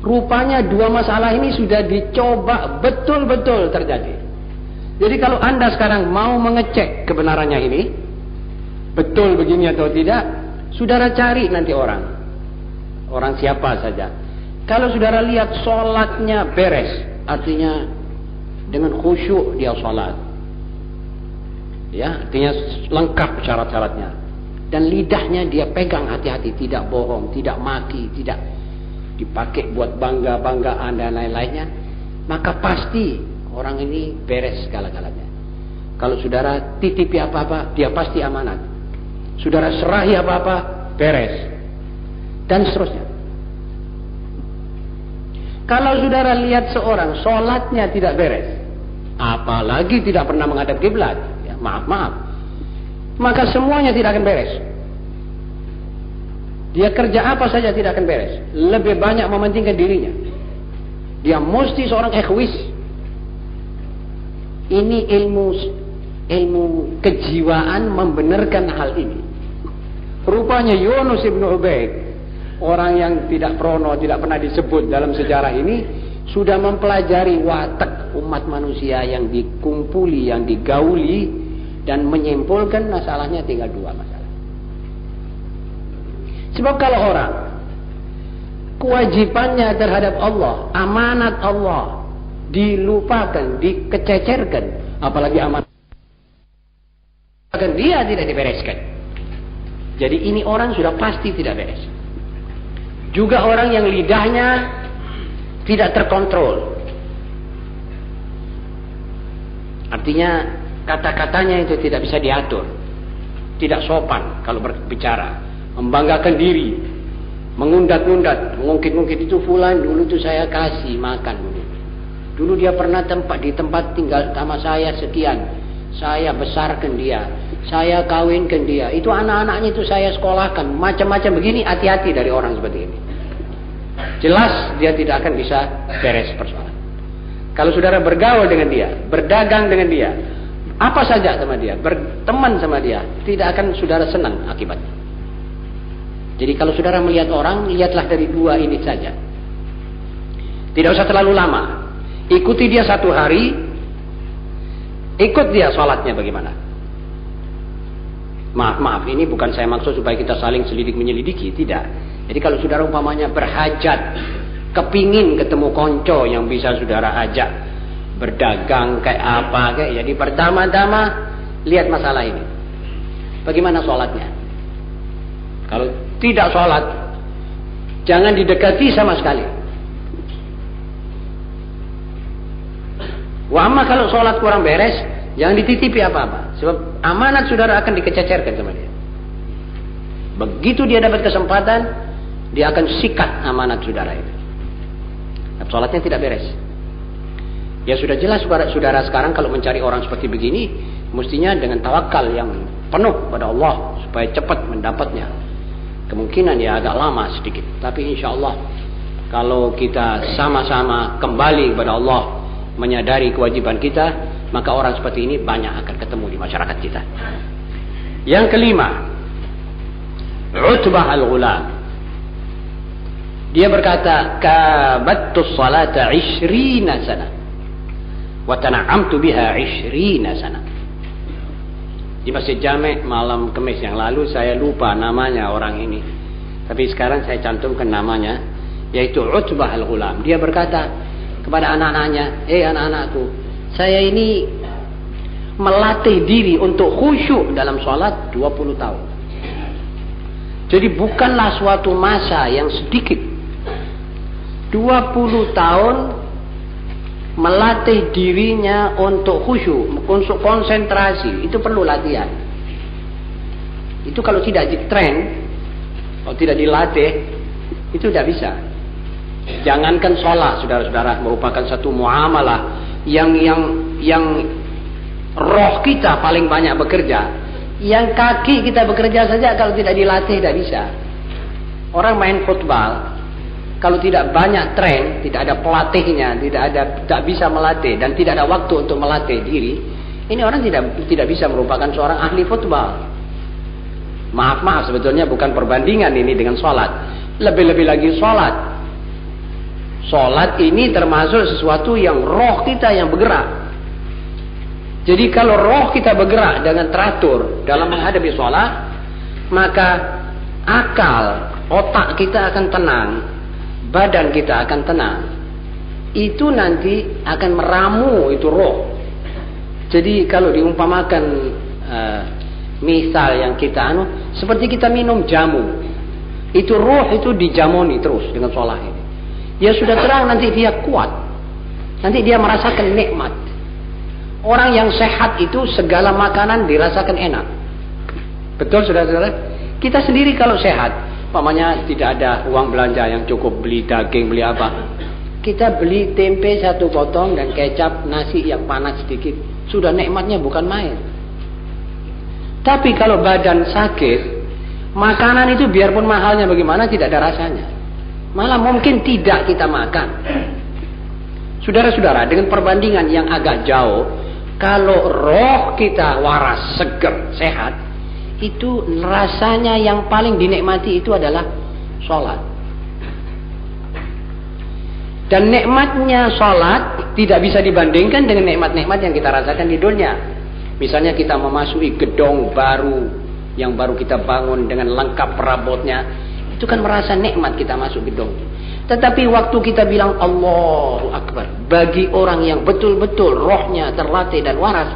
Rupanya dua masalah ini sudah dicoba betul-betul terjadi. Jadi kalau Anda sekarang mau mengecek kebenarannya ini, betul begini atau tidak, saudara cari nanti orang siapa saja. Kalau saudara lihat sholatnya beres, artinya dengan khusyuk dia sholat, ya, artinya lengkap syarat-syaratnya, dan lidahnya dia pegang hati-hati, tidak bohong, tidak maki, tidak dipakai buat bangga-banggaan dan lain-lainnya, maka pasti orang ini beres segala-galanya. Kalau saudara titipi apa-apa, dia pasti amanat. Saudara serahi apa-apa, beres. Dan seterusnya. Kalau saudara lihat seorang sholatnya tidak beres, apalagi tidak pernah menghadap kiblat, ya, maaf, maka semuanya tidak akan beres. Dia kerja apa saja tidak akan beres. Lebih banyak mementingkan dirinya. Dia mesti seorang egois. Ini ilmu kejiwaan membenarkan hal ini. Rupanya Yunus ibn Ubaid, orang yang tidak prono, tidak pernah disebut dalam sejarah ini, sudah mempelajari watak umat manusia yang dikumpuli, yang digauli, dan menyimpulkan masalahnya tinggal dua masalah. Sebab kalau orang kewajibannya terhadap Allah, amanat Allah dilupakan, dikececerkan, apalagi amanat dia tidak dibereskan. Jadi ini orang sudah pasti tidak beres. Juga orang yang lidahnya tidak terkontrol, artinya kata-katanya itu tidak bisa diatur, tidak sopan kalau berbicara, membanggakan diri, mengundat-undat, mengungkit-ungkit, itu fulan dulu tuh saya kasih makan dulu. Dulu dia pernah di tempat tinggal sama saya sekian. Saya besarkan dia. Saya kawinkan dia. Itu anak-anaknya itu saya sekolahkan. Macam-macam begini, hati-hati dari orang seperti ini. Jelas dia tidak akan bisa beres persoalan. Kalau saudara bergaul dengan dia, berdagang dengan dia, apa saja sama dia, berteman sama dia, tidak akan saudara senang akibatnya. Jadi kalau saudara melihat orang, lihatlah dari dua ini saja. Tidak usah terlalu lama. Ikuti dia satu hari, ikut dia sholatnya bagaimana. Maaf, ini bukan saya maksud supaya kita saling selidik menyelidiki, tidak. Jadi kalau saudara umpamanya berhajat, kepingin ketemu konco yang bisa saudara ajak berdagang kayak apa, kayak, jadi pertama-tama lihat masalah ini. Bagaimana sholatnya? Kalau tidak sholat, jangan didekati sama sekali. Wa amma kalau sholat kurang beres, jangan dititipi apa-apa. Sebab amanat saudara akan dikececerkan sama dia. Begitu dia dapat kesempatan, dia akan sikat amanat saudara itu. Tapi sholatnya tidak beres. Ya sudah jelas saudara sekarang kalau mencari orang seperti begini, mestinya dengan tawakal yang penuh pada Allah supaya cepat mendapatnya. Kemungkinan ya agak lama sedikit, tapi insya Allah kalau kita sama-sama kembali kepada Allah, menyadari kewajiban kita, maka orang seperti ini banyak akan ketemu di masyarakat kita. Yang kelima, Utbah al-Ghulam. Dia berkata, kabattu salata 20 sana wa tana'amtu biha 20 sana. Di Masjid Jami' malam Kamis yang lalu, saya lupa namanya orang ini, tapi sekarang saya cantumkan namanya, yaitu Utbah al-Ghulam. Dia berkata kepada anak-anaknya, anak-anakku, saya ini melatih diri untuk khusyuk dalam sholat 20 tahun. Jadi bukanlah suatu masa yang sedikit. 20 tahun melatih dirinya untuk khusyuk, untuk konsentrasi, itu perlu latihan. Itu kalau tidak ditrain, kalau tidak dilatih, itu tidak bisa. Jangankan sholat, saudara-saudara, merupakan satu muamalah yang roh kita paling banyak bekerja. Yang kaki kita bekerja saja kalau tidak dilatih tidak bisa. Orang main football, kalau tidak banyak train, tidak ada pelatihnya, tidak bisa melatih dan tidak ada waktu untuk melatih diri, ini orang tidak bisa merupakan seorang ahli football. Maaf, sebetulnya bukan perbandingan ini dengan sholat. Lebih-lebih lagi sholat. Sholat ini termasuk sesuatu yang roh kita yang bergerak. Jadi kalau roh kita bergerak dengan teratur dalam menghadapi sholat, maka akal, otak kita akan tenang, badan kita akan tenang. Itu nanti akan meramu itu roh. Jadi kalau diumpamakan misal yang kita seperti kita minum jamu, itu roh itu dijamuni terus dengan sholat ini. Ya sudah terang nanti dia kuat, nanti dia merasakan nikmat. Orang yang sehat itu segala makanan dirasakan enak. Betul saudara-saudara? Kita sendiri kalau sehat, umpamanya tidak ada uang belanja yang cukup beli daging, beli apa, kita beli tempe 1 potong dan kecap, nasi yang panas sedikit, sudah nikmatnya bukan main. Tapi kalau badan sakit, makanan itu biarpun mahalnya bagaimana tidak ada rasanya. Malah mungkin tidak kita makan. Saudara-saudara, dengan perbandingan yang agak jauh, kalau roh kita waras, seger, sehat, itu rasanya yang paling dinikmati itu adalah sholat. Dan nikmatnya sholat tidak bisa dibandingkan dengan nikmat-nikmat yang kita rasakan di dunia. Misalnya kita memasuki gedung baru yang baru kita bangun dengan lengkap perabotnya, itu kan merasa nikmat kita masuk gedung. Tetapi waktu kita bilang Allahu Akbar, bagi orang yang betul-betul rohnya terlatih dan waras,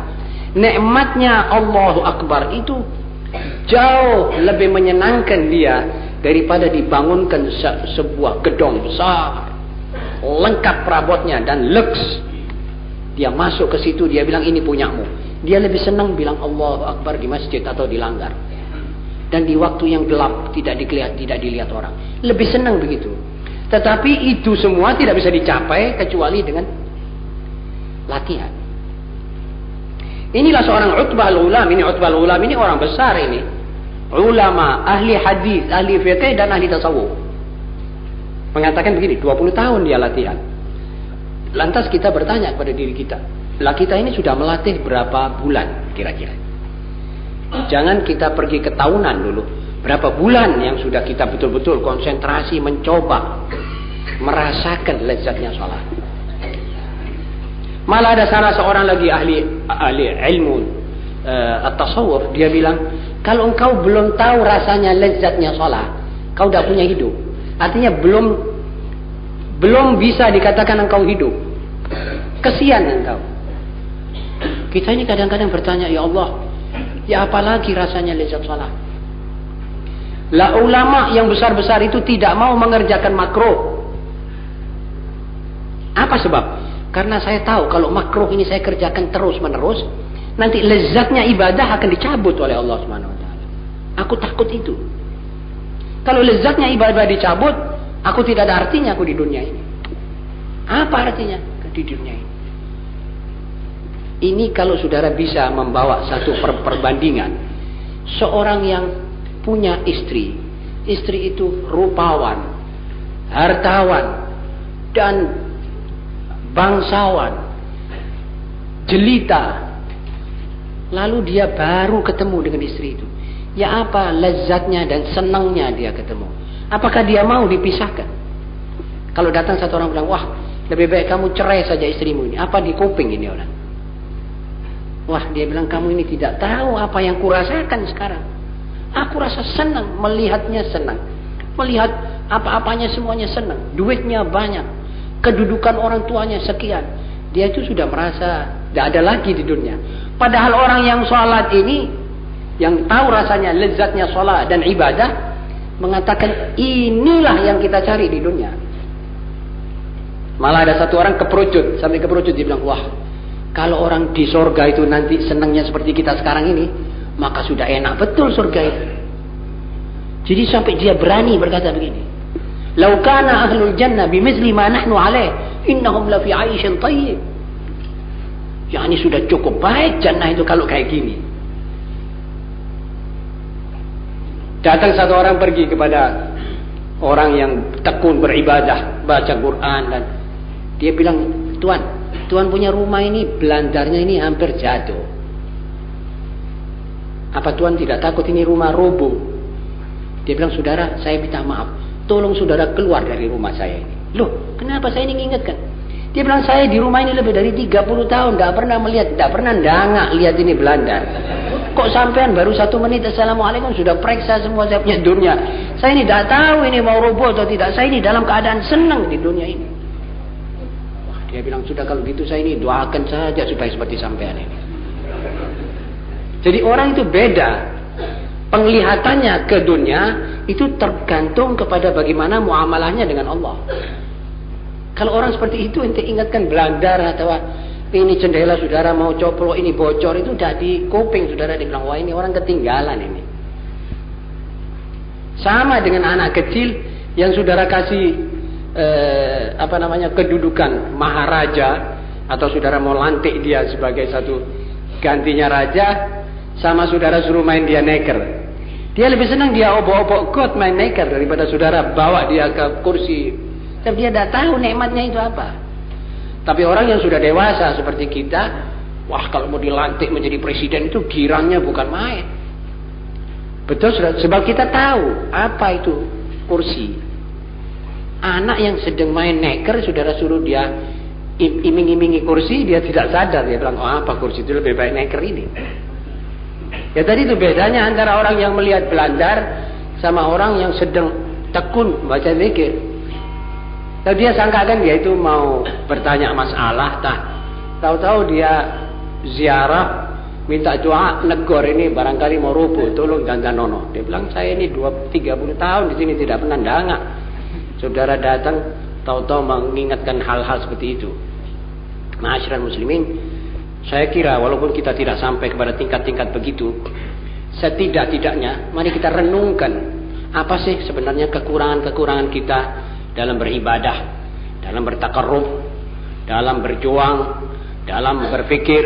nikmatnya Allahu Akbar itu jauh lebih menyenangkan dia daripada dibangunkan sebuah gedung besar, lengkap perabotnya dan lux. Dia masuk ke situ, dia bilang ini punyamu. Dia lebih senang bilang Allahu Akbar di masjid atau di langgar. Dan di waktu yang gelap tidak dilihat orang. Lebih senang begitu. Tetapi itu semua tidak bisa dicapai kecuali dengan latihan. Inilah seorang Utbah al-Ulam. Ini Utbah al-Ulam ini orang besar ini. Ulama, ahli hadis, ahli fiqh dan ahli tasawuf. Mengatakan begini, 20 tahun dia latihan. Lantas kita bertanya kepada diri kita, lah kita ini sudah melatih berapa bulan kira-kira? Jangan kita pergi ke tahunan dulu. Berapa bulan yang sudah kita betul-betul konsentrasi mencoba merasakan lezatnya sholat. Malah ada salah seorang lagi ahli ilmu at-tasawuf, dia bilang kalau engkau belum tahu rasanya lezatnya sholat, kau tidak punya hidup. Artinya belum bisa dikatakan engkau hidup. Kesian engkau. Kita ini kadang-kadang bertanya, ya Allah, ya apalagi rasanya lezat sholat. Lah ulama yang besar-besar itu tidak mau mengerjakan makruh. Apa sebab? Karena saya tahu kalau makruh ini saya kerjakan terus-menerus, nanti lezatnya ibadah akan dicabut oleh Allah Subhanahu wa taala. Aku takut itu. Kalau lezatnya ibadah dicabut, aku tidak ada artinya aku di dunia ini. Apa artinya di dunia ini? Ini kalau saudara bisa membawa satu perbandingan. Seorang yang punya istri itu rupawan, hartawan, dan bangsawan, jelita. Lalu dia baru ketemu dengan istri itu. Ya apa lezatnya dan senangnya dia ketemu. Apakah dia mau dipisahkan? Kalau datang satu orang bilang, wah lebih baik kamu cerai saja istrimu ini. Apa di kuping ini orang? Wah dia bilang kamu ini tidak tahu apa yang kurasakan sekarang. Aku rasa senang, melihatnya senang. Melihat apa-apanya semuanya senang. Duitnya banyak. Kedudukan orang tuanya sekian. Dia itu sudah merasa tidak ada lagi di dunia. Padahal orang yang sholat ini, yang tahu rasanya lezatnya sholat dan ibadah, mengatakan inilah yang kita cari di dunia. Malah ada satu orang keperucut. Sampai keperucut dia bilang, wah kalau orang di surga itu nanti senangnya seperti kita sekarang ini, maka sudah enak betul surga itu. Jadi sampai dia berani berkata begini, "Lau kana ahlul jannah bimithli ma nahnu alaih, innahum la fi 'aishin thayyib." Ya ini sudah cukup baik jannah itu kalau kayak gini. Datang satu orang pergi kepada orang yang tekun beribadah, baca Quran, dan dia bilang, Tuan punya rumah ini belandarnya ini hampir jatuh. Apa Tuan tidak takut ini rumah roboh? Dia bilang, saudara, saya minta maaf. Tolong saudara keluar dari rumah saya ini. Loh, kenapa saya ini mengingatkan? Dia bilang, saya di rumah ini lebih dari 30 tahun, tidak pernah melihat, tidak pernah ndangak lihat ini belandar. Kok sampean baru 1 menit assalamualaikum sudah periksa semua saya punya dunia. Saya ini tidak tahu ini mau roboh atau tidak. Saya ini dalam keadaan senang di dunia ini. Wah, dia bilang, sudah kalau gitu saya ini doakan saja supaya seperti sampean ini. Jadi orang itu beda. Penglihatannya ke dunia itu tergantung kepada bagaimana muamalahnya dengan Allah. Kalau orang seperti itu ente ingatkan belandar atau ini jendela saudara mau coplok, ini bocor, itu udah di kuping saudara dibilang, wah ini orang ketinggalan ini. Sama dengan anak kecil yang saudara kasih kedudukan maharaja, atau saudara mau lantik dia sebagai satu gantinya raja, sama saudara suruh main dia neker. Dia lebih senang dia obok-obok got main neker daripada saudara bawa dia ke kursi. Tapi dia tidak tahu nikmatnya itu apa. Tapi orang yang sudah dewasa seperti kita, wah kalau mau dilantik menjadi presiden itu girangnya bukan main. Betul, sebab kita tahu apa itu kursi. Anak yang sedang main neker, saudara suruh dia iming-imingi kursi, dia tidak sadar, dia bilang, oh apa kursi itu lebih baik neker ini. Ya tadi itu bedanya antara orang yang melihat belandar sama orang yang sedang tekun baca zikir. Kalau dia sangkakan dia itu mau bertanya masalah, tahu-tahu dia ziarah minta doa negor ini barangkali mau rubuh, tolong dandanono. Dia bilang, saya ini 30 tahun di sini tidak pernah ndangak. Saudara datang tahu-tahu mengingatkan hal-hal seperti itu. Ma'asyiral muslimin, saya kira walaupun kita tidak sampai kepada tingkat-tingkat begitu, setidak-tidaknya mari kita renungkan apa sih sebenarnya kekurangan-kekurangan kita dalam beribadah, dalam bertakarrub, dalam berjuang, dalam berpikir,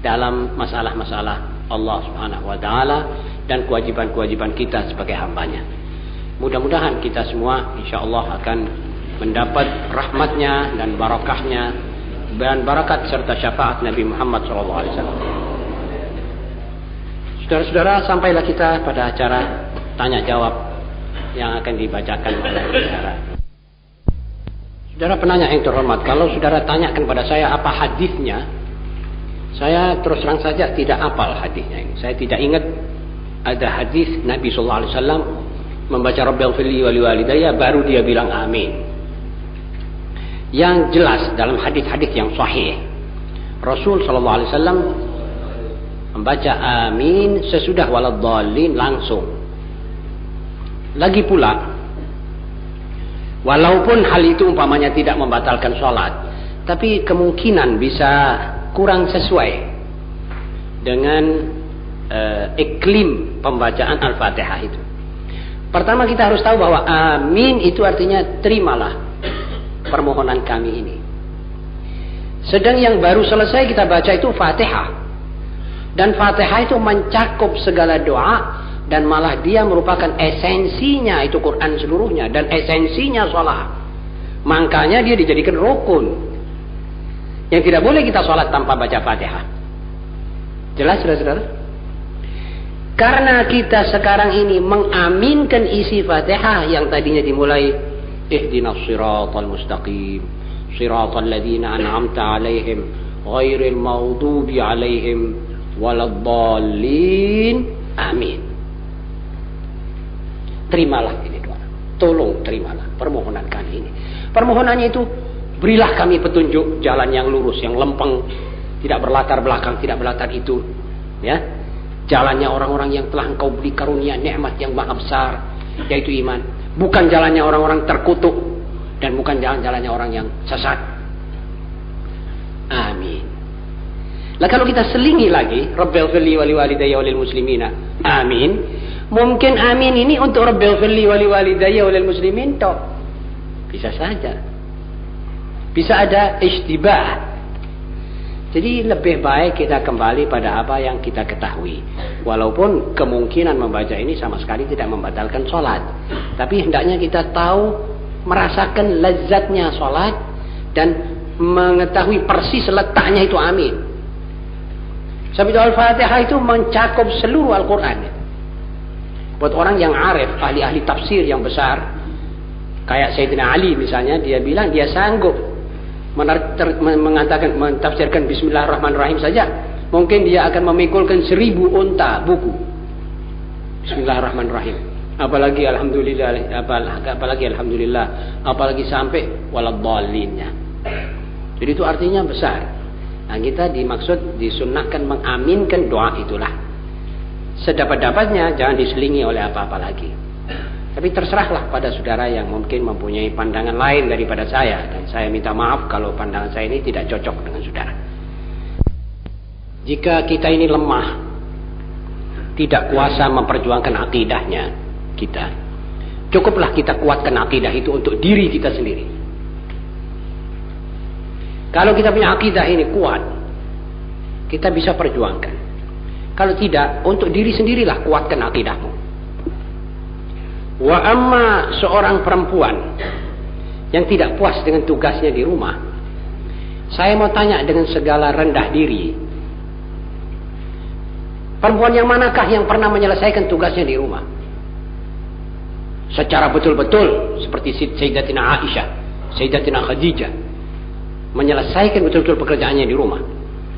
dalam masalah-masalah Allah Subhanahu wa taala dan kewajiban-kewajiban kita sebagai hambanya. Mudah-mudahan kita semua insyaallah akan mendapat rahmatnya dan barakahnya dan barakat serta syafaat Nabi Muhammad SAW. Saudara-saudara, sampailah kita pada acara tanya jawab yang akan dibacakan oleh saudara. Saudara penanya yang terhormat, kalau saudara tanyakan pada saya apa hadisnya, saya terus terang saja tidak hafal hadisnya ini. Saya tidak ingat ada hadis Nabi SAW membaca Rabbil firli wali walidayya baru dia bilang amin. Yang jelas dalam hadis-hadis yang sahih, Rasul SAW membaca amin sesudah waladhdallin langsung. Lagi pula, walaupun hal itu umpamanya tidak membatalkan sholat, tapi kemungkinan bisa kurang sesuai dengan iklim pembacaan Al-Fatihah itu. Pertama kita harus tahu bahwa amin itu artinya terimalah permohonan kami ini. Sedang yang baru selesai kita baca itu Fatihah. Dan Fatihah itu mencakup segala doa dan malah dia merupakan esensinya itu Quran seluruhnya dan esensinya sholat. Makanya dia dijadikan rukun. Yang tidak boleh kita sholat tanpa baca Fatihah. Jelas saudara-saudara? Karena kita sekarang ini mengaminkan isi Fatihah yang tadinya dimulai ihdinas siratal mustaqim siratal ladzina an'amta 'alaihim ghairil maghdubi 'alaihim waladdallin. Amin. Terimalah ini doa. Tolong terimalah permohonan kami ini. Permohonannya itu berilah kami petunjuk jalan yang lurus, yang lempeng, tidak berlatar belakang, tidak berlatar itu, ya. Jalannya orang-orang yang telah engkau beri karunia nikmat yang maha besar, yaitu iman. Bukan jalannya orang-orang terkutuk dan bukan jalan-jalannya orang yang sesat. Amin. Lah kalau kita selingi lagi Rabbil firli wali walidayya walil muslimina. Amin. Mungkin amin ini untuk Rabbil firli wali walidayya walil muslimin toh. Bisa saja. Bisa ada ishtibah. Jadi lebih baik kita kembali pada apa yang kita ketahui. Walaupun kemungkinan membaca ini sama sekali tidak membatalkan sholat. Tapi hendaknya kita tahu, merasakan lezatnya sholat dan mengetahui persis letaknya itu amin. Sebab itu Al-Fatihah itu mencakup seluruh Al-Quran. Buat orang yang arif, ahli-ahli tafsir yang besar, Kayak Sayyidina Ali misalnya, dia bilang dia sanggup mengatakan, mentafsirkan Bismillahirrahmanirrahim saja. Mungkin dia akan memikulkan 1000 unta buku. Bismillahirrahmanirrahim. Apalagi alhamdulillah, apalagi sampai waladhdallinnya. Jadi itu artinya besar. Nah, kita dimaksud disunnahkan mengaminkan doa itulah. Sedapat-dapatnya, jangan diselingi oleh apa-apa lagi. Tapi terserahlah pada saudara yang mungkin mempunyai pandangan lain daripada saya. Dan saya minta maaf kalau pandangan saya ini tidak cocok dengan saudara. Jika kita ini lemah, tidak kuasa memperjuangkan akidahnya kita, cukuplah kita kuatkan akidah itu untuk diri kita sendiri. Kalau kita punya akidah ini kuat, kita bisa perjuangkan. Kalau tidak, untuk diri sendirilah kuatkan akidahmu. Wa amma seorang perempuan yang tidak puas dengan tugasnya di rumah, saya mau tanya dengan segala rendah diri, perempuan yang manakah yang pernah menyelesaikan tugasnya di rumah secara betul-betul seperti Sayyidatina Aisyah, Sayyidatina Khadijah, menyelesaikan betul-betul pekerjaannya di rumah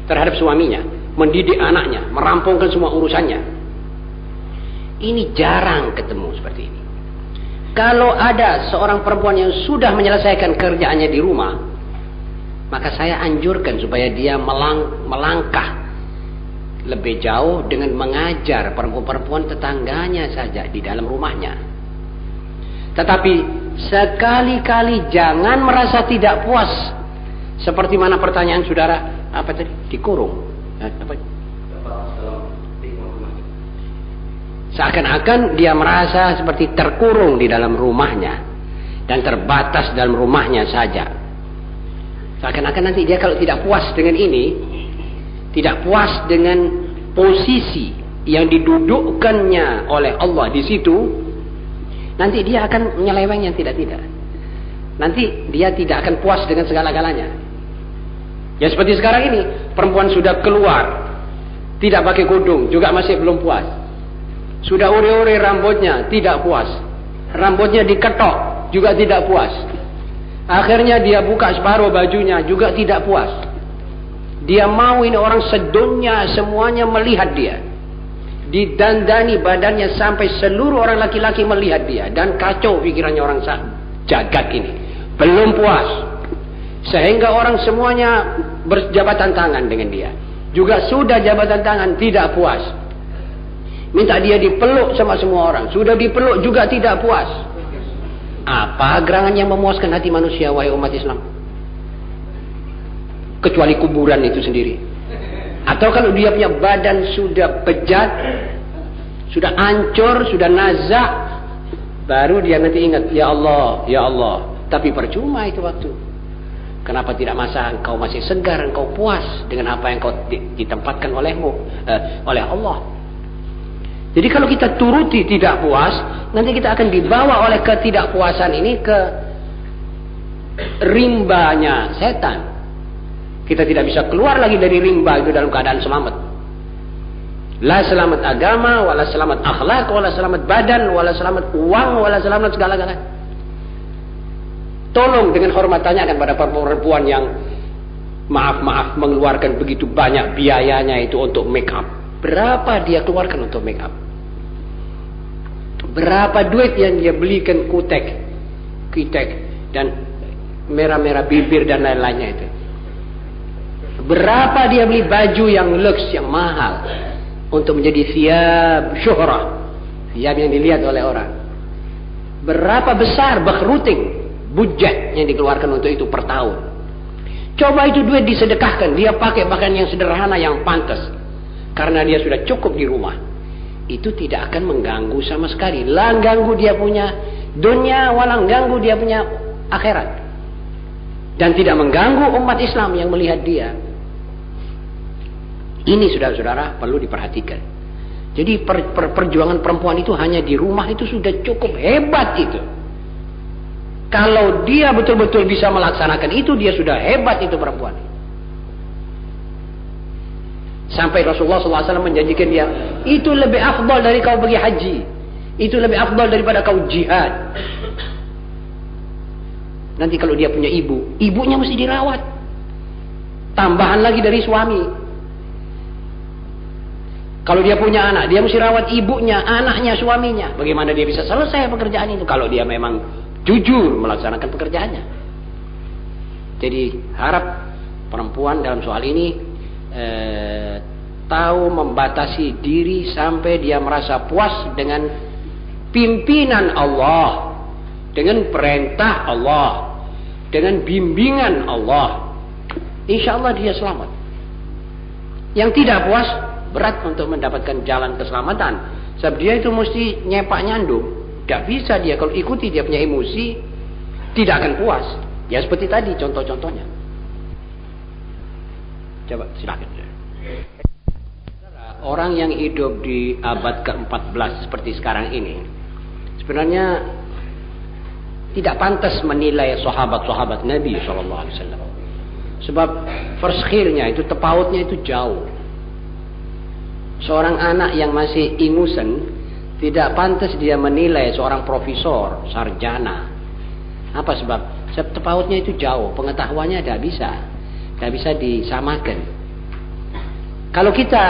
terhadap suaminya, mendidik anaknya, merampungkan semua urusannya? Ini jarang ketemu seperti ini. Kalau ada seorang perempuan yang sudah menyelesaikan kerjaannya di rumah, maka saya anjurkan supaya dia melangkah lebih jauh dengan mengajar perempuan-perempuan tetangganya saja di dalam rumahnya. Tetapi sekali-kali jangan merasa tidak puas. Seperti mana pertanyaan saudara, apa tadi? Dikurung. Apa? Seakan-akan dia merasa seperti terkurung di dalam rumahnya dan terbatas dalam rumahnya saja. Seakan-akan nanti dia kalau tidak puas dengan ini, tidak puas dengan posisi yang didudukkannya oleh Allah di situ, nanti dia akan menyeleweng yang tidak-tidak. Nanti dia tidak akan puas dengan segala-galanya. Ya seperti sekarang ini, perempuan sudah keluar, tidak pakai kudung, juga masih belum puas. Sudah ure-ure rambutnya, tidak puas. Rambutnya diketok, juga tidak puas. Akhirnya dia buka separuh bajunya, juga tidak puas. Dia mau ini orang sedunia semuanya melihat dia. Didandani badannya sampai seluruh orang laki-laki melihat dia. Dan kacau pikirannya orang jagat ini. Belum puas. Sehingga orang semuanya berjabatan tangan dengan dia. Juga sudah jabatan tangan, tidak puas. Minta dia dipeluk sama semua orang. Sudah dipeluk juga tidak puas. Apa gerangan yang memuaskan hati manusia, wahai umat Islam? Kecuali kuburan itu sendiri. Atau kalau dia punya badan sudah bejat, sudah hancur, sudah nazak, baru dia nanti ingat, ya Allah, ya Allah. Tapi percuma itu waktu. Kenapa tidak masa engkau masih segar, engkau puas dengan apa yang kau ditempatkan olehmu, oleh Allah? Jadi kalau kita turuti tidak puas, nanti kita akan dibawa oleh ketidakpuasan ini ke rimbanya setan. Kita tidak bisa keluar lagi dari rimba itu dalam keadaan selamat. La selamat agama, wala selamat akhlak, wala selamat badan, wala selamat uang, wala selamat segala-galanya. Tolong dengan hormat tanyakan pada perempuan yang maaf mengeluarkan begitu banyak biayanya itu untuk make up. Berapa dia keluarkan untuk make up? Berapa duit yang dia belikan kutek, dan merah-merah bibir dan lain-lainnya itu? Berapa dia beli baju yang luks, yang mahal untuk menjadi thiyab syuhrah, thiyab yang dilihat oleh orang? Berapa besar bakhruting, budget yang dikeluarkan untuk itu per tahun? Coba itu duit disedekahkan, dia pakai pakaian yang sederhana yang pantas. Karena dia sudah cukup di rumah, itu tidak akan mengganggu sama sekali. Lah ganggu dia punya dunia, walang ganggu dia punya akhirat. Dan tidak mengganggu umat Islam yang melihat dia. Ini saudara-saudara perlu diperhatikan. Jadi perjuangan perempuan itu hanya di rumah itu sudah cukup hebat itu. Kalau dia betul-betul bisa melaksanakan itu, dia sudah hebat itu perempuan. Sampai Rasulullah SAW menjanjikan dia, itu lebih afdal dari kau pergi haji. Itu lebih afdal daripada kau jihad. Nanti kalau dia punya ibu, ibunya mesti dirawat. Tambahan lagi dari suami. Kalau dia punya anak, dia mesti rawat ibunya, anaknya, suaminya. Bagaimana dia bisa selesai pekerjaan itu kalau dia memang jujur melaksanakan pekerjaannya. Jadi harap perempuan dalam soal ini tahu membatasi diri sampai dia merasa puas dengan pimpinan Allah, dengan perintah Allah, dengan bimbingan Allah. Insya Allah dia selamat. Yang tidak puas berat untuk mendapatkan jalan keselamatan. Sebab dia itu mesti nyepak nyandung. Tidak bisa dia kalau ikuti dia punya emosi, tidak akan puas. Ya seperti tadi contoh-contohnya. Coba silakan. Orang yang hidup di abad ke-14 seperti sekarang ini, sebenarnya tidak pantas menilai sahabat-sahabat Nabi SAW. Sebab perskhirnya itu, tepautnya itu jauh. Seorang anak yang masih ingusan tidak pantas dia menilai seorang profesor, sarjana. Apa sebab? Sebab tepautnya itu jauh, pengetahuannya tidak bisa disamakan. Kalau kita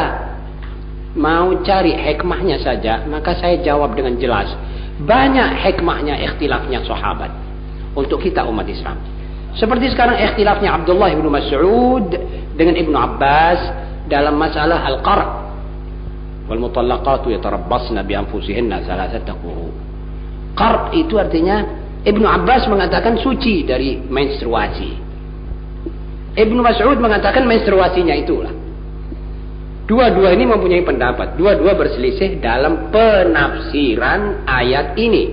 mau cari hikmahnya saja, maka saya jawab dengan jelas. Banyak hikmahnya ikhtilafnya sahabat untuk kita umat Islam. Seperti sekarang ikhtilafnya Abdullah bin Mas'ud dengan Ibnu Abbas dalam masalah al-qar'. Wal mutallaqatu yatarabbasna bi anfusihinna thalathata quru. Qar' itu artinya Ibnu Abbas mengatakan suci dari menstruasi. Ibnu Mas'ud mengatakan menstruasinya itulah. Dua-dua ini mempunyai pendapat. Dua-dua berselisih dalam penafsiran ayat ini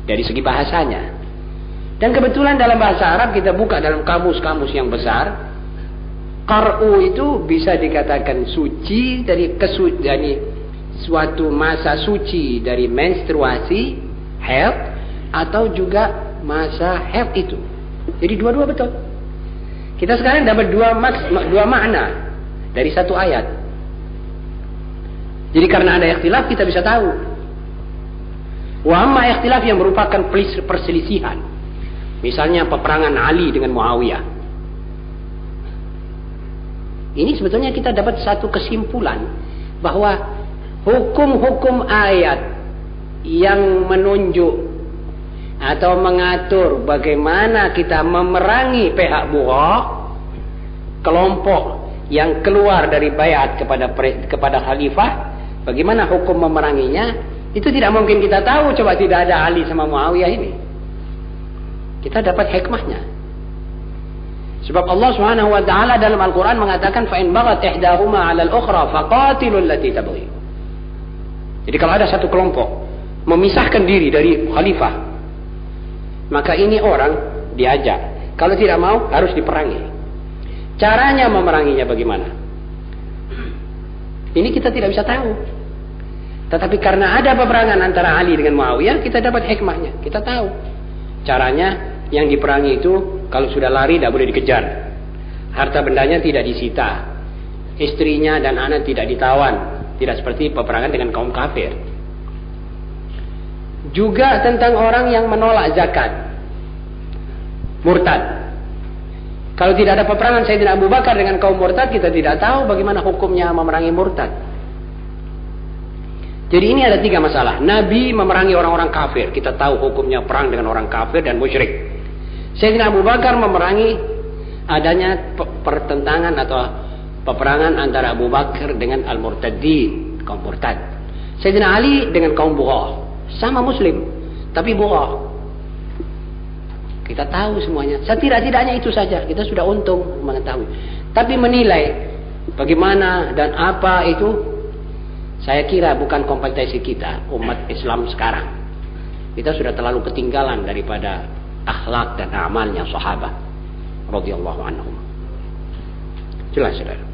dari segi bahasanya. Dan kebetulan dalam bahasa Arab kita buka dalam kamus-kamus yang besar, qar'u itu bisa dikatakan suci dari suatu masa suci dari menstruasi, haid, atau juga masa haid itu. Jadi dua-dua betul. Kita sekarang dapat dua makna dari satu ayat. Jadi karena ada ikhtilaf kita bisa tahu. Wa amma ikhtilaf yang merupakan perselisihan. Misalnya peperangan Ali dengan Muawiyah. Ini sebetulnya kita dapat satu kesimpulan bahwa hukum-hukum ayat yang menunjuk atau mengatur bagaimana kita memerangi pihak Bugha, kelompok yang keluar dari baiat kepada khalifah, bagaimana hukum memeranginya, itu tidak mungkin kita tahu coba tidak ada Ali sama Muawiyah ini. Kita dapat hikmahnya. Sebab Allah Subhanahu wa taala dalam Al-Qur'an mengatakan fa in baghat ihdahuma 'ala al-ukhra faqatilul lati tabghi. Jadi kalau ada satu kelompok memisahkan diri dari khalifah, maka ini orang diajak. Kalau tidak mau harus diperangi. Caranya memeranginya bagaimana? Ini kita tidak bisa tahu. Tetapi karena ada peperangan antara Ali dengan Muawiyah, kita dapat hikmahnya. Kita tahu. Caranya yang diperangi itu kalau sudah lari tidak boleh dikejar. Harta bendanya tidak disita. Istrinya dan anak tidak ditawan. Tidak seperti peperangan dengan kaum kafir. Juga tentang orang yang menolak zakat. Murtad. Kalau tidak ada peperangan Sayyidina Abu Bakar dengan kaum murtad, kita tidak tahu bagaimana hukumnya memerangi murtad. Jadi ini ada tiga masalah. Nabi memerangi orang-orang kafir. Kita tahu hukumnya perang dengan orang kafir dan musyrik. Sayyidina Abu Bakar memerangi adanya pertentangan atau peperangan antara Abu Bakar dengan al-murtadin, kaum murtad. Sayyidina Ali dengan kaum Bugha. Sama muslim, tapi Bugha. Kita tahu semuanya. Setidak-tidaknya itu saja. Kita sudah untung mengetahui. Tapi menilai bagaimana dan apa itu, saya kira bukan kompetensi kita, umat Islam sekarang. Kita sudah terlalu ketinggalan daripada akhlak dan amalnya sahabat radhiyallahu anhum. Jelas, saudara.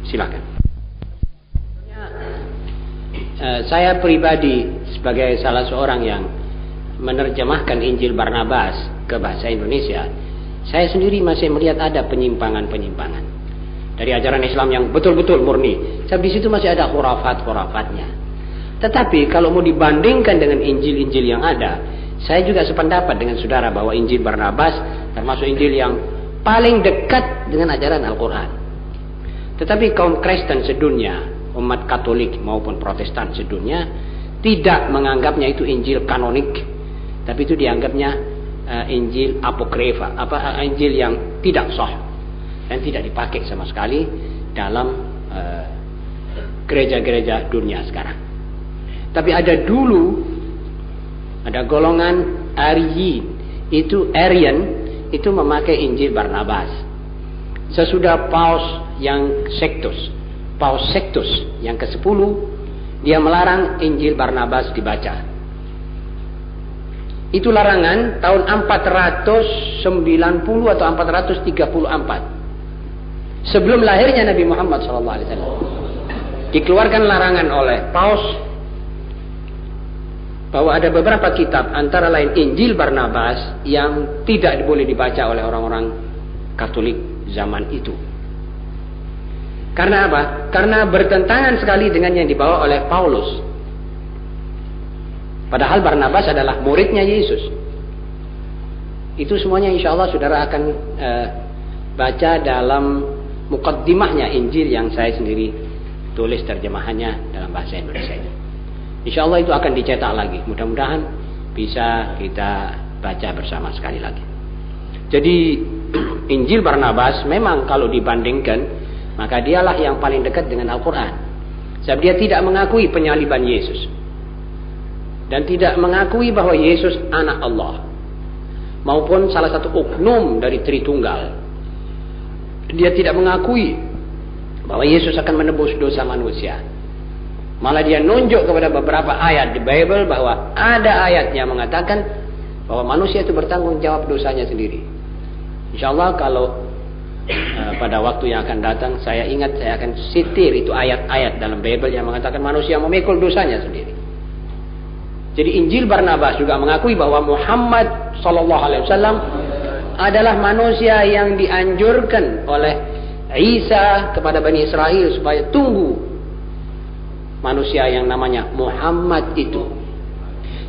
Silakan. Saya pribadi sebagai salah seorang yang menerjemahkan Injil Barnabas ke bahasa Indonesia, saya sendiri masih melihat ada penyimpangan-penyimpangan dari ajaran Islam yang betul-betul murni. Sebab di situ masih ada khurafat-khurafatnya. Tetapi kalau mau dibandingkan dengan Injil-Injil yang ada, Saya juga sependapat dengan saudara bahwa Injil Barnabas termasuk Injil yang paling dekat dengan ajaran Al-Quran. Tetapi kaum Kristen sedunia, umat Katolik maupun Protestan sedunia, tidak menganggapnya itu Injil kanonik, tapi itu dianggapnya Injil apokrifa, Injil yang tidak sah dan tidak dipakai sama sekali dalam gereja-gereja dunia sekarang. Tapi ada golongan Arian itu memakai Injil Barnabas. Sesudah Paus Sextus yang ke-10, dia melarang Injil Barnabas dibaca. Itu larangan tahun 490 atau 434. Sebelum lahirnya Nabi Muhammad SAW. Dikeluarkan larangan oleh Paus bahwa ada beberapa kitab, antara lain Injil Barnabas, yang tidak boleh dibaca oleh orang-orang Katolik zaman itu. Karena apa? Karena bertentangan sekali dengan yang dibawa oleh Paulus. Padahal Barnabas adalah muridnya Yesus. Itu semuanya insya Allah saudara akan baca dalam mukaddimahnya Injil yang saya sendiri tulis terjemahannya dalam bahasa Indonesia ini. Insya Allah itu akan dicetak lagi. Mudah-mudahan bisa kita baca bersama sekali lagi. Jadi Injil Barnabas memang kalau dibandingkan, maka dialah yang paling dekat dengan Al-Quran. Sebab dia tidak mengakui penyaliban Yesus. Dan tidak mengakui bahwa Yesus anak Allah. Maupun salah satu oknum dari Tritunggal. Dia tidak mengakui bahwa Yesus akan menebus dosa manusia. Malah dia nunjuk kepada beberapa ayat di Bible bahwa ada ayat yang mengatakan bahwa manusia itu bertanggung jawab dosanya sendiri. Insya Allah kalau pada waktu yang akan datang saya akan sitir itu ayat-ayat dalam Bible yang mengatakan manusia memikul dosanya sendiri. Jadi Injil Barnabas juga mengakui bahwa Muhammad SAW adalah manusia yang dianjurkan oleh Isa kepada Bani Israel supaya tunggu manusia yang namanya Muhammad itu.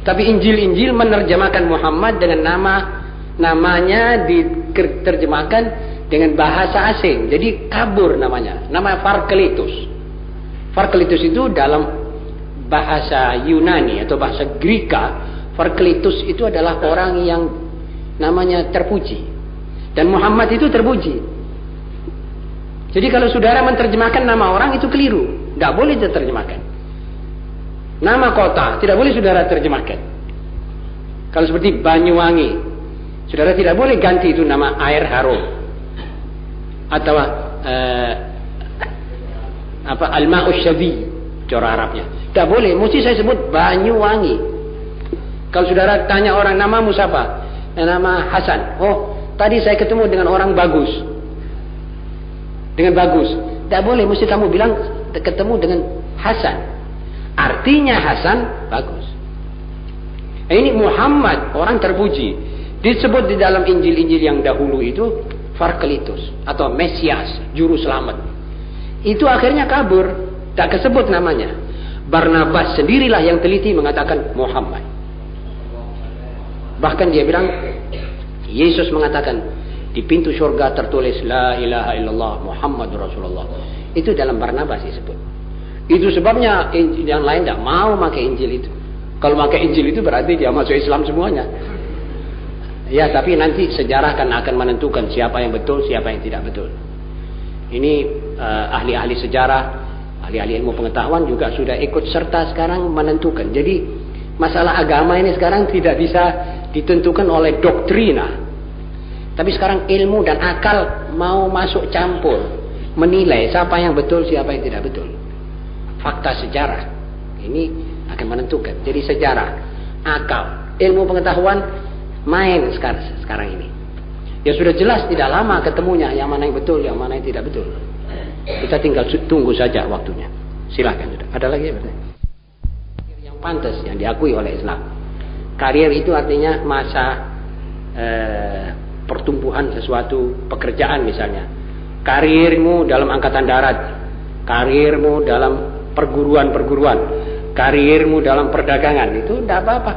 Tapi Injil-Injil menerjemahkan Muhammad dengan namanya diterjemahkan dengan bahasa asing. Jadi kabur namanya. Nama Parkletus. Parkletus itu dalam bahasa Yunani atau bahasa Greka, Parkletus itu adalah orang yang namanya terpuji. Dan Muhammad itu terpuji. Jadi kalau saudara menerjemahkan nama orang itu keliru. Tidak boleh diterjemahkan. Nama kota tidak boleh saudara terjemahkan. Kalau seperti Banyuwangi, saudara tidak boleh ganti itu nama air harum. Atau Al-Ma'us Syadhi, cara Arabnya. Tidak boleh, mesti saya sebut Banyuwangi. Kalau saudara tanya orang namamu siapa? Nama Hasan. Oh, tadi saya ketemu dengan orang bagus. Dengan bagus. Tidak boleh, mesti kamu bilang ketemu dengan Hasan. Artinya Hasan bagus. Ini Muhammad, orang terpuji. Disebut di dalam Injil-Injil yang dahulu itu Parkletus atau Mesias, juru selamat. Itu akhirnya kabur, tak kesebut namanya. Barnabas sendirilah yang teliti mengatakan Muhammad. Bahkan dia bilang, Yesus mengatakan di pintu surga tertulis La ilaha illallah Muhammadur Rasulullah. Itu dalam Barnabas disebut. Itu sebabnya yang lain tidak mau pakai Injil itu. Kalau pakai Injil itu berarti dia masuk Islam semuanya. Ya, tapi nanti sejarah akan menentukan siapa yang betul, siapa yang tidak betul. Ini ahli-ahli sejarah, ahli-ahli ilmu pengetahuan juga sudah ikut serta sekarang menentukan. Jadi masalah agama ini sekarang tidak bisa ditentukan oleh doktrina. Tapi sekarang ilmu dan akal mau masuk campur, menilai siapa yang betul, siapa yang tidak betul. Fakta sejarah ini akan menentukan. Jadi sejarah, akal, ilmu pengetahuan main sekarang ini. Ya sudah jelas tidak lama ketemunya yang mana yang betul, yang mana yang tidak betul. Kita tinggal tunggu saja waktunya. Silahkan. Ada lagi ya? Yang pantas yang diakui oleh Islam. Karier itu artinya masa pertumbuhan sesuatu pekerjaan misalnya. Karirmu dalam angkatan darat, karirmu dalam perguruan-perguruan, karirmu dalam perdagangan, itu tidak apa-apa.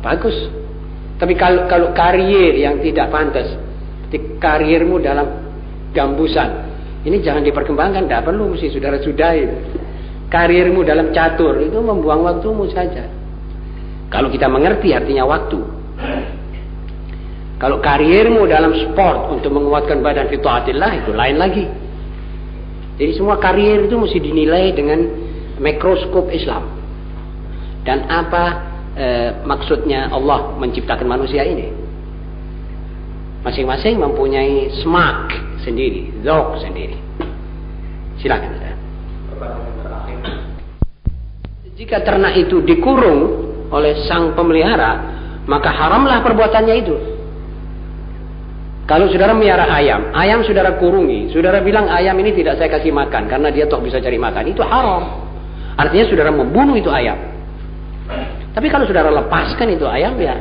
Bagus. Tapi kalau karier yang tidak pantas, seperti kariermu dalam gambusan, ini jangan diperkembangkan, tidak perlu mesti saudara sudahi. Kariermu dalam catur itu membuang waktumu saja. Kalau kita mengerti artinya waktu. Kalau kariermu dalam sport untuk menguatkan badan fi taatillah, itu lain lagi. Jadi semua karier itu mesti dinilai dengan mikroskop Islam. Dan apa maksudnya Allah menciptakan manusia ini? Masing-masing mempunyai smak sendiri, zauk sendiri. Silakan. Jika ternak itu dikurung oleh sang pemelihara, maka haramlah perbuatannya itu. Kalau saudara melihara ayam saudara kurungi, saudara bilang ayam ini tidak saya kasih makan karena dia toh bisa cari makan, itu haram. Artinya saudara membunuh itu ayam. Tapi kalau saudara lepaskan itu ayam, ya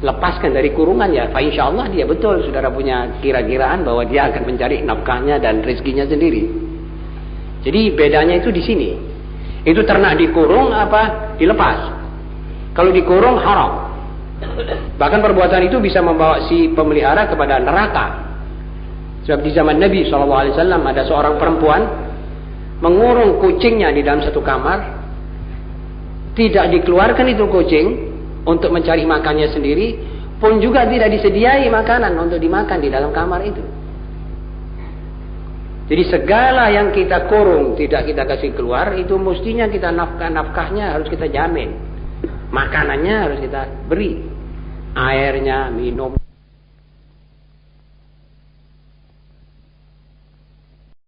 lepaskan dari kurungan, ya insyaallah dia betul saudara punya kira-kiraan bahwa dia akan mencari nafkahnya dan rezekinya sendiri. Jadi bedanya itu di sini. Itu ternak dikurung apa dilepas? Kalau dikurung haram. Bahkan perbuatan itu bisa membawa si pemelihara kepada neraka. Sebab di zaman Nabi SAW ada seorang perempuan mengurung kucingnya di dalam satu kamar, tidak dikeluarkan itu kucing untuk mencari makannya sendiri, pun juga tidak disediai makanan untuk dimakan di dalam kamar itu. Jadi segala yang kita kurung tidak kita kasih keluar, itu mestinya kita nafkahnya harus kita jamin. Makanannya harus kita beri, airnya, minum.